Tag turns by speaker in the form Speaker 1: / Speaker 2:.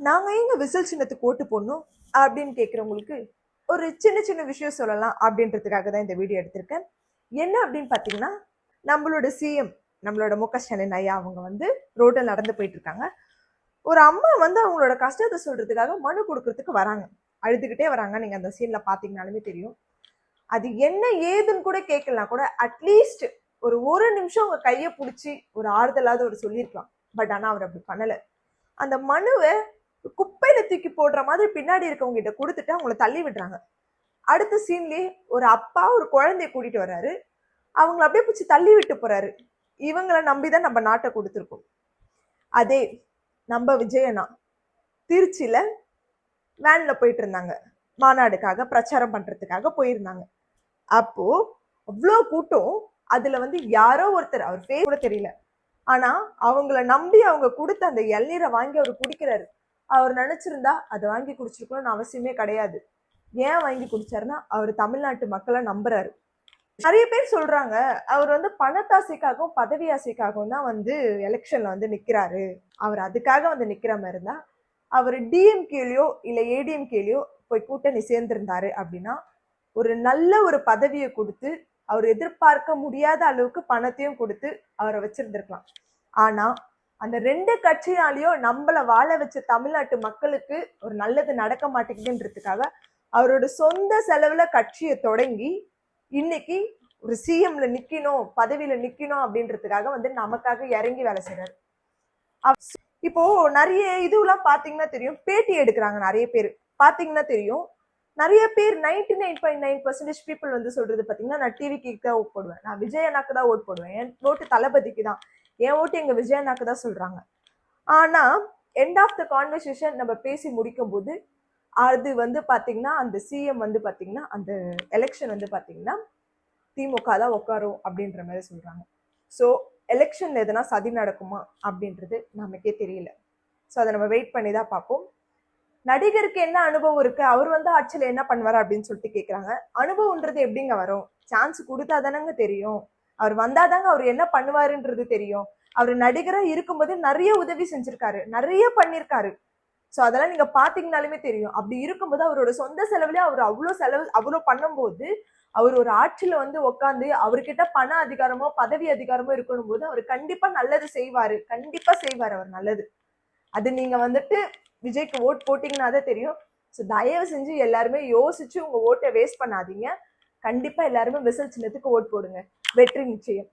Speaker 1: நாங்க எங்க விசில் சின்னத்துக்கு ஓட்டு போடணும் அப்படின்னு கேட்குறவங்களுக்கு ஒரு சின்ன சின்ன விஷயம் சொல்லலாம் அப்படின்றதுக்காக தான் இந்த வீடியோ எடுத்திருக்கேன். என்ன அப்படின்னு பார்த்தீங்கன்னா, நம்மளோட சிஎம் நம்மளோட மு.க.ஸ்டாலின் ஐயா அவங்க வந்து ரோட்டில் நடந்து போயிட்டு இருக்காங்க. ஒரு அம்மா வந்து அவங்களோட கஷ்டத்தை சொல்றதுக்காக மனு கொடுக்கறதுக்கு வராங்க. அழுதுகிட்டே வராங்க. நீங்க அந்த சீன்ல பாத்தீங்கன்னாலுமே தெரியும். அது என்ன ஏதுன்னு கூட கேட்கலாம் கூட அட்லீஸ்ட் ஒரு நிமிஷம் உங்க கையை பிடிச்சி ஒரு ஆறுதலாவது ஒரு சொல்லியிருக்கலாம். பட் ஆனா அவர் அப்படி பண்ணல. அந்த மனுவை குப்பையில தூக்கி போடுற மாதிரி பின்னாடி இருக்கவங்க கிட்ட கொடுத்துட்டு அவங்கள தள்ளி விடுறாங்க. அடுத்த சீன்லயே ஒரு அப்பா ஒரு குழந்தைய கூட்டிட்டு வர்றாரு. அவங்கள அப்படியே பிடிச்சி தள்ளி விட்டு போறாரு. இவங்களை நம்பிதான் நம்ம நாட்டை கொடுத்துருக்கோம். அதே நம்ம விஜயனா திருச்சியில வேன்ல போயிட்டு இருந்தாங்க. மாநாடுக்காக பிரச்சாரம் பண்றதுக்காக போயிருந்தாங்க. அப்போ அவ்வளோ கூட்டம். அதுல வந்து யாரோ ஒருத்தர், அவர் பேர் கூட தெரியல, ஆனா அவங்கள நம்பி அவங்க கொடுத்த அந்த இளநீரை வாங்கி அவர் குடிக்கிறாரு. அவர் நினைச்சிருந்தா அதை வாங்கி குடிச்சிருக்கணும்னு அவசியமே கிடையாது. ஏன் வாங்கி குடிச்சாருன்னா அவர் தமிழ்நாட்டு மக்களை நம்புறாரு. நிறைய பேர் சொல்றாங்க அவர் வந்து பணத்தாசைக்காகவும் பதவி ஆசைக்காகவும் தான் வந்து எலெக்ஷன்ல வந்து நிக்கிறாரு. அவர் அதுக்காக வந்து நிக்கிற மாதிரி இருந்தா அவர் டிஎம்கேலயோ இல்ல ஏடிஎம்கேலயோ போய் கூட்டணி சேர்ந்திருந்தாரு அப்படின்னா ஒரு நல்ல ஒரு பதவியை கொடுத்து அவர் எதிர்பார்க்க முடியாத அளவுக்கு பணத்தையும் கொடுத்து அவரை வச்சிருந்திருக்கலாம். ஆனா அந்த ரெண்டு கட்சியாலேயும் நம்மள வாழ வச்ச தமிழ்நாட்டு மக்களுக்கு ஒரு நல்லது நடக்க மாட்டேங்குதுன்றதுக்காக அவரோட சொந்த செலவுல கட்சியை தொடங்கி இன்னைக்கு ஒரு சிஎம்ல நிக்கணும், பதவியில நிக்கணும் அப்படின்றதுக்காக வந்து நமக்காக இறங்கி வேலை செய்யறாரு. இப்போ நிறைய இதுலாம் பாத்தீங்கன்னா தெரியும், பேட்டி எடுக்கிறாங்க நிறைய பேர் பாத்தீங்கன்னா தெரியும். நிறைய பேர் 99.9% பீப்புள் வந்து சொல்றது பாத்தீங்கன்னா, நான் டிவிக்கு தான் ஓட் போடுவேன், நான் விஜய் அண்ணாக்கு தான் ஓட் போடுவேன், என் ஓட்டு தளபதிக்கு தான், என் ஓட்டு எங்க விஜய் அண்ணாக்கு தான் சொல்றாங்க. ஆனா எண்ட் ஆஃப் த கான்வர்சேஷன் நம்ம பேசி முடிக்கும் போது அது வந்து பாத்தீங்கன்னா அந்த சிஎம் வந்து பாத்தீங்கன்னா அந்த எலெக்ஷன் வந்து பாத்தீங்கன்னா திமுக தான் உட்காரும் அப்படின்ற மாதிரி சொல்றாங்க. ஸோ எலெக்ஷன்ல எதனா சதி நடக்குமா அப்படின்றது நமக்கே தெரியல. ஸோ அதை நம்ம வெயிட் பண்ணி தான் பார்ப்போம். நடிகருக்கு என்ன அனுபவம் இருக்கு, அவர் வந்து ஆட்சியில் என்ன பண்ணுவார் அப்படின்னு சொல்லிட்டு கேட்குறாங்க. அனுபவம்ன்றது எப்படிங்க வரும்? சான்ஸ் கொடுத்தா தானங்க தெரியும். அவர் வந்தாதாங்க அவர் என்ன பண்ணுவாருன்றது தெரியும். அவர் நடிகராக இருக்கும்போது நிறைய உதவி செஞ்சிருக்காரு, நிறைய பண்ணியிருக்காரு. ஸோ அதெல்லாம் நீங்க பாத்தீங்கன்னாலுமே தெரியும். அப்படி இருக்கும்போது அவரோட சொந்த செலவுலயே அவர் அவ்வளோ பண்ணும்போது அவர் ஒரு ஆட்சியில வந்து உட்காந்து அவர்கிட்ட பண அதிகாரமோ பதவி அதிகாரமோ இருக்கணும் போது அவர் கண்டிப்பா நல்லது செய்வாரு, கண்டிப்பா செய்வாரு அவர் நல்லது. அது நீங்க வந்துட்டு விஜய்க்கு ஓட் போட்டீங்கன்னா தான் தெரியும். ஸோ தயவு செஞ்சு எல்லாருமே யோசிச்சு உங்க ஓட்டை வேஸ்ட் பண்ணாதீங்க. கண்டிப்பா எல்லாருமே விசில் சின்னத்துக்கு ஓட் போடுங்க. வெற்றி நிச்சயம்.